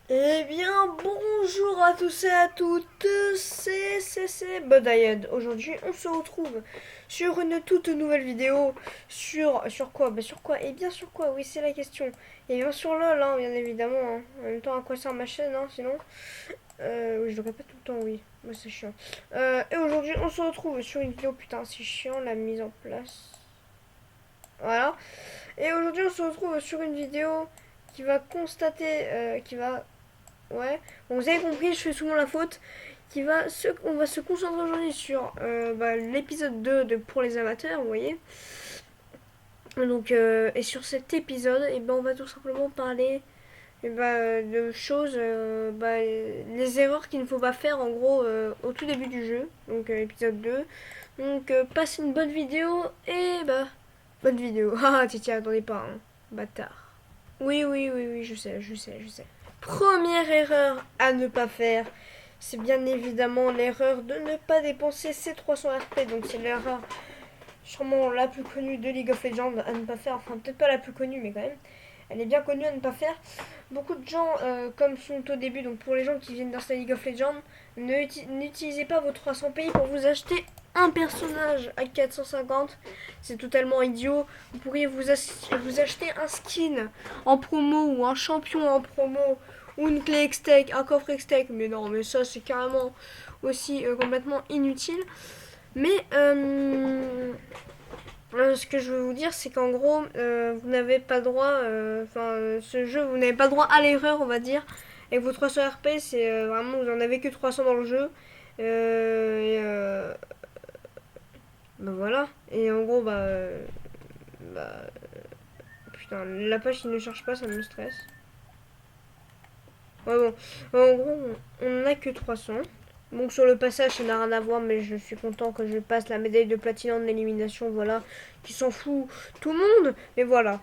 Eh bien, bonjour à tous et à toutes, c'est Bodayed. Aujourd'hui, on se retrouve sur une toute nouvelle vidéo. Sur quoi? Sur quoi? Et bien sur quoi? Oui, c'est la question. Et bien sur LOL, hein, bien évidemment. Hein. En même temps, à quoi sert ma chaîne, hein, sinon oui, je le répète tout le temps, oui. Moi, c'est chiant. Et aujourd'hui, on se retrouve sur une vidéo. Putain, c'est chiant la mise en place. Voilà. Et aujourd'hui, on se retrouve sur une vidéo qui va constater, qui va ouais, bon, vous avez compris, je fais souvent la faute. On va se concentrer aujourd'hui sur l'épisode 2 de Pour les amateurs, vous voyez. Donc, et sur cet épisode, on va tout simplement parler de choses, les erreurs qu'il ne faut pas faire en gros au tout début du jeu. Donc, épisode 2. Donc, passez une bonne vidéo et bonne vidéo. Ah, t'y attendez pas, hein. Bâtard. Oui, je sais. Première erreur à ne pas faire, c'est bien évidemment l'erreur de ne pas dépenser ses 300 RP. Donc c'est l'erreur sûrement la plus connue de League of Legends à ne pas faire. Enfin peut-être pas la plus connue mais quand même. Elle est bien connue à ne pas faire. Beaucoup de gens, comme sont au début, donc pour les gens qui viennent d'installer League of Legends, n'utilisez pas vos 300 pays pour vous acheter un personnage à 450. C'est totalement idiot. Vous pourriez vous acheter un skin en promo ou un champion en promo ou une clé X-Tech, un coffre X-Tech. Mais non, mais ça c'est carrément aussi complètement inutile. Mais ce que je veux vous dire, c'est qu'en gros, vous n'avez pas droit, ce jeu, vous n'avez pas droit à l'erreur, on va dire. Et vos 300 RP, c'est vraiment, vous en avez que 300 dans le jeu. Et voilà. Et en gros, bah, putain, la page qui ne charge pas, ça me stresse. Ouais, bon, en gros, on n'a que 300. Donc sur le passage, ça n'a rien à voir, mais je suis content que je passe la médaille de platine en élimination, voilà. Qui s'en fout tout le monde, mais voilà.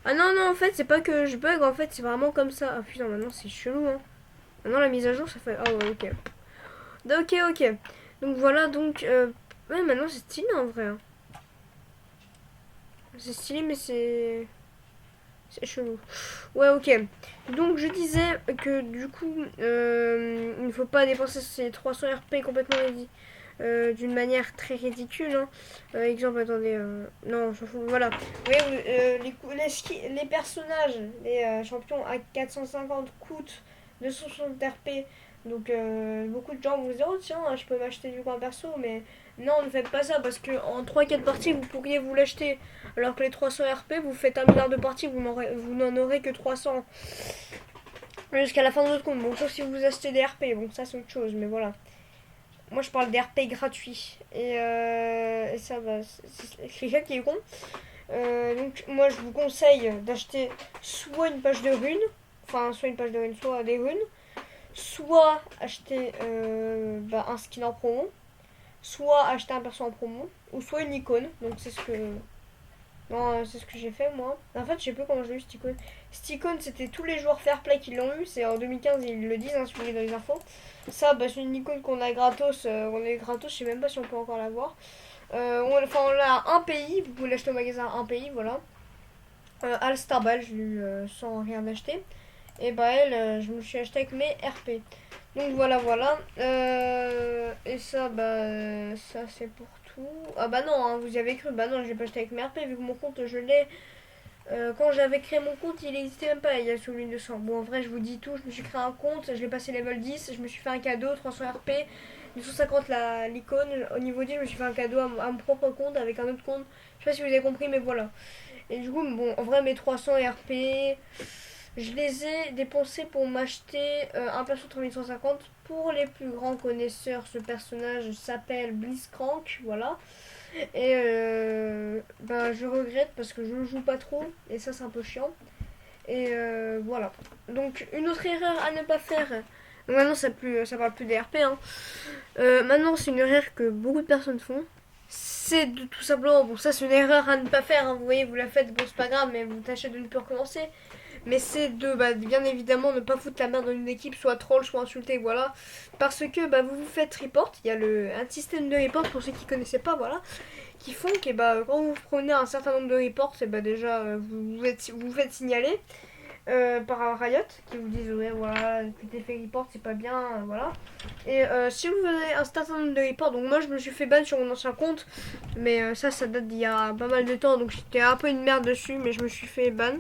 Ah non, non, en fait, c'est pas que je bug, en fait, c'est vraiment comme ça. Ah putain, maintenant c'est chelou, hein. Maintenant la mise à jour, ça fait. Ah ouais, ok. Ok. Donc voilà, donc. Ouais, maintenant c'est stylé en vrai. Hein. C'est stylé, mais c'est. C'est chelou. Ouais, ok. Donc je disais que du coup, il ne faut pas dépenser ces 300 RP complètement d'une manière très ridicule. Hein. Exemple, attendez. Non, je fous. Voilà. Vous voyez, les personnages, les champions à 450 coûtent 260 RP. Donc beaucoup de gens vont se dire, oh tiens, je peux m'acheter du coup un perso, mais non, ne faites pas ça parce que en 3-4 parties, vous pourriez vous l'acheter. Alors que les 300 RP, vous faites un milliard de parties, vous n'en aurez que 300 jusqu'à la fin de votre compte. Bon, sauf si vous achetez des RP, bon, ça c'est autre chose, mais voilà. Moi je parle des RP gratuits. Et ça, c'est ça qui est con. Donc, moi je vous conseille d'acheter soit une page de runes, enfin, soit une page de runes, soit des runes, soit acheter un skin en promo, soit acheter un perso en promo, ou soit une icône. Donc, c'est ce que j'ai fait moi. En fait, je sais plus comment j'ai eu cette icône. Cette icône, c'était tous les joueurs Fairplay qui l'ont eu. C'est en 2015, ils le disent, hein, si vous voulez dans les infos. Ça, c'est une icône qu'on a gratos. On est gratos, je sais même pas si on peut encore l'avoir. On l'a à un pays, vous pouvez l'acheter au magasin à un pays, voilà. All Star Ball, je l'ai eu sans rien acheter. Et elle, je me suis acheté avec mes RP. Donc voilà. Et ça, ça c'est pour tout. Ah bah non, hein, vous y avez cru. Bah non, je l'ai pas acheté avec mes RP vu que mon compte, je l'ai. Quand j'avais créé mon compte, il n'existait même pas. Il y a celui de 100. Bon, en vrai, je vous dis tout. Je me suis créé un compte, je l'ai passé level 10. Je me suis fait un cadeau, 300 RP. 250 l'icône. Au niveau 10, je me suis fait un cadeau à mon propre compte avec un autre compte. Je sais pas si vous avez compris, mais voilà. Et du coup, bon, en vrai, mes 300 RP, je les ai dépensés pour m'acheter un perso 3150. Pour les plus grands connaisseurs, ce personnage s'appelle Blitzcrank, voilà. Et je regrette parce que je ne joue pas trop, et ça c'est un peu chiant. Et voilà. Donc une autre erreur à ne pas faire. Maintenant ça parle plus des RP. Hein. Maintenant c'est une erreur que beaucoup de personnes font. C'est de tout simplement, bon ça c'est une erreur à ne pas faire, hein. Vous voyez, vous la faites, bon c'est pas grave, mais vous tâchez de ne plus recommencer. Mais c'est de bien évidemment ne pas foutre la merde dans une équipe, soit troll, soit insulter, voilà. Parce que vous vous faites report, il y a un système de report pour ceux qui connaissaient pas, voilà. Qui font que quand vous prenez un certain nombre de reports, déjà vous vous faites signaler. par Riot qui vous disent ouais voilà que t'es fait report c'est pas bien voilà et si vous avez un certain nombre de reports donc moi je me suis fait ban sur mon ancien compte mais ça date d'il y a pas mal de temps donc j'étais un peu une merde dessus mais je me suis fait ban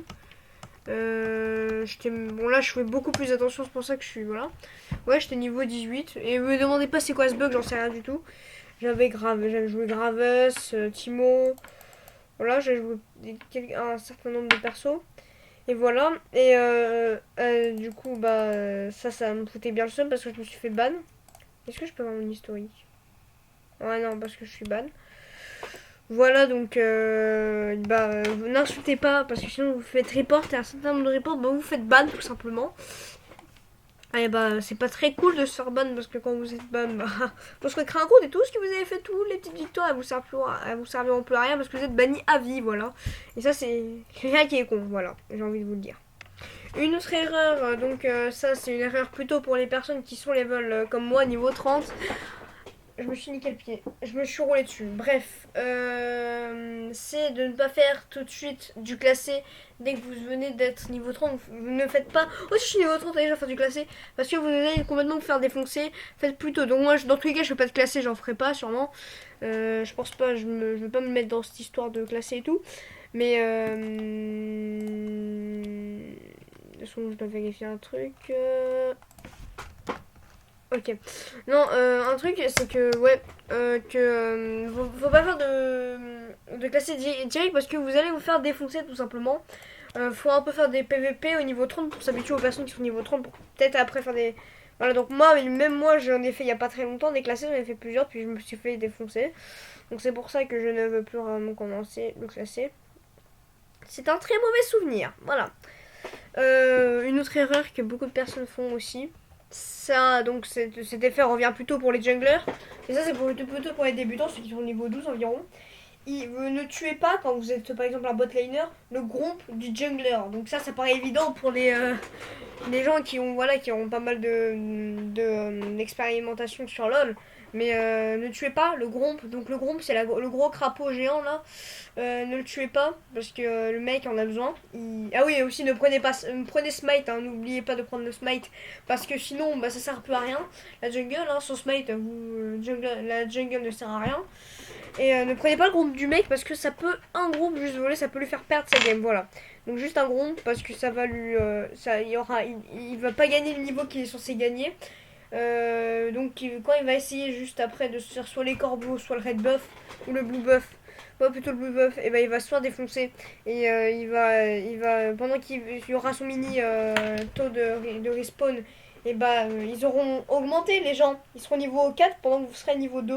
bon là je fais beaucoup plus attention c'est pour ça que je suis voilà ouais j'étais niveau 18 et me demandez pas c'est quoi ce bug j'en sais rien du tout j'avais joué Graves, Timo voilà j'ai joué un certain nombre de persos et voilà, et du coup, ça me foutait bien le seum parce que je me suis fait ban. Est-ce que je peux avoir mon historique? Ouais, non, parce que je suis ban. Voilà, donc, vous n'insultez pas parce que sinon vous faites report et un certain nombre de reports, vous faites ban tout simplement. Et c'est pas très cool de se faire ban parce que quand vous êtes ban, faut se recréer un compte et tout ce que vous avez fait, toutes les petites victoires, elles vous serviront plus à rien parce que vous êtes banni à vie, voilà. Et ça, c'est rien qui est con, voilà, j'ai envie de vous le dire. Une autre erreur, ça c'est une erreur plutôt pour les personnes qui sont level comme moi, niveau 30. Je me suis niqué le pied, je me suis roulé dessus. Bref, c'est de ne pas faire tout de suite du classé dès que vous venez d'être niveau 30. Vous ne faites pas, oh si je suis niveau 30 déjà faire du classé, parce que vous allez complètement vous faire défoncer. Faites plutôt, donc moi dans tous les cas je fais pas de classé, j'en ferai pas sûrement. Je pense pas, je veux pas me mettre dans cette histoire de classé et tout. Mais je dois vérifier un truc. Ok. Non, un truc, c'est que, ouais, faut pas faire de classé direct parce que vous allez vous faire défoncer tout simplement. Faut un peu faire des PVP au niveau 30 pour s'habituer aux personnes qui sont niveau 30 pour peut-être après faire des. Voilà, donc même moi, j'en ai fait il y a pas très longtemps des classés, j'en ai fait plusieurs, puis je me suis fait défoncer. Donc c'est pour ça que je ne veux plus vraiment commencer le classé. C'est un très mauvais souvenir, voilà. Une autre erreur que beaucoup de personnes font aussi, ça, donc cet effet revient plutôt pour les junglers, et ça c'est plutôt pour les débutants, ceux qui sont au niveau 12 environ. Vous ne tuez pas quand vous êtes par exemple un bot laner le gromp du jungler. Donc ça paraît évident pour les gens qui ont pas mal d'expérimentation sur LoL. Mais ne tuez pas le gromp. Donc le gromp c'est le gros crapaud géant là. Ne le tuez pas parce que le mec en a besoin. Ah oui, et aussi ne prenez smite, hein, n'oubliez pas de prendre le smite parce que sinon ça sert plus à rien. La jungle, hein, sans smite, la jungle ne sert à rien. Et ne prenez pas le groupe du mec parce que un groupe juste voler, ça peut lui faire perdre sa game, voilà. Donc juste un groupe parce que ça va lui, il va pas gagner le niveau qu'il est censé gagner. Donc quand il va essayer juste après de se faire soit les corbeaux, soit le red buff ou le blue buff, plutôt le blue buff, et il va se faire défoncer et il va pendant qu'il y aura son mini taux de respawn, et ils auront augmenté les gens, ils seront niveau 4 pendant que vous serez niveau 2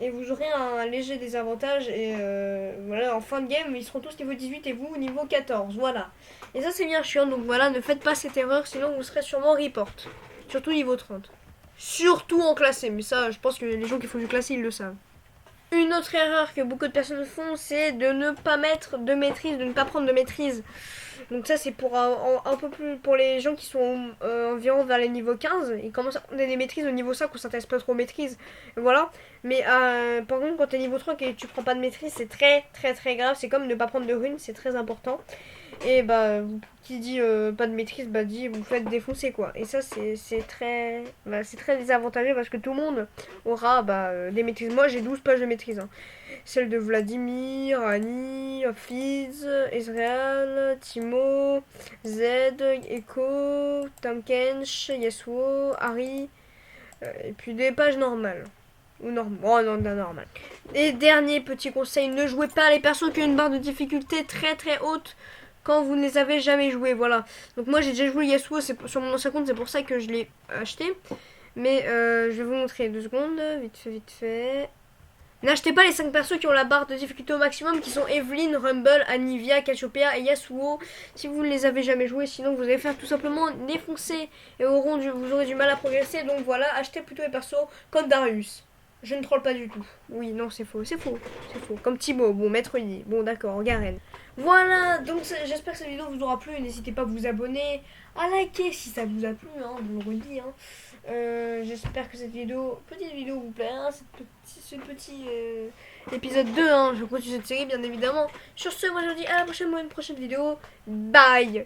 et vous aurez un léger désavantage et voilà, en fin de game ils seront tous niveau 18 et vous niveau 14, voilà. Et ça c'est bien chiant, donc voilà, ne faites pas cette erreur sinon vous serez sûrement report, surtout niveau 30. Surtout en classé, mais ça je pense que les gens qui font du classé ils le savent. Une autre erreur que beaucoup de personnes font, c'est de ne pas mettre de maîtrise, de ne pas prendre de maîtrise. Donc ça c'est pour un peu plus pour les gens qui sont environ vers les niveaux 15. Ils commencent à prendre des maîtrises au niveau 5, on s'intéresse pas trop aux maîtrises. Voilà. Mais par contre quand t'es niveau 3 et tu prends pas de maîtrise, c'est très très très grave. C'est comme ne pas prendre de runes, c'est très important. Et qui dit pas de maîtrise, dit vous faites défoncer quoi. Et ça c'est très désavantageux parce que tout le monde aura des maîtrises. Moi j'ai 12 pages de maîtrise, hein. Celle de Vladimir, Annie, Fizz, Ezreal, Timo, Zed, Echo, Tamkench, Yasuo, Harry, et puis des pages normales. Ou normal. Oh non, normal. Et dernier petit conseil, ne jouez pas les persos qui ont une barre de difficulté très très haute quand vous ne les avez jamais joués, voilà. Donc moi j'ai déjà joué Yasuo sur mon ancien compte, c'est pour ça que je l'ai acheté. Mais je vais vous montrer 2 secondes, vite fait. N'achetez pas les 5 persos qui ont la barre de difficulté au maximum, qui sont Evelyn, Rumble, Anivia, Cassiopeia et Yasuo. Si vous ne les avez jamais joués, sinon vous allez faire tout simplement défoncer et vous aurez du mal à progresser. Donc voilà, achetez plutôt les persos comme Darius. Je ne troll pas du tout. Oui, non, c'est faux. Comme Thibaut, bon, Maître Yi, bon, d'accord, Garen. Voilà, donc j'espère que cette vidéo vous aura plu. N'hésitez pas à vous abonner, à liker si ça vous a plu, hein, je vous le redis. Hein. J'espère que cette petite vidéo vous plaît, hein, ce petit épisode 2. Hein, je continue cette série, bien évidemment. Sur ce, moi je vous dis à la prochaine, une prochaine vidéo. Bye.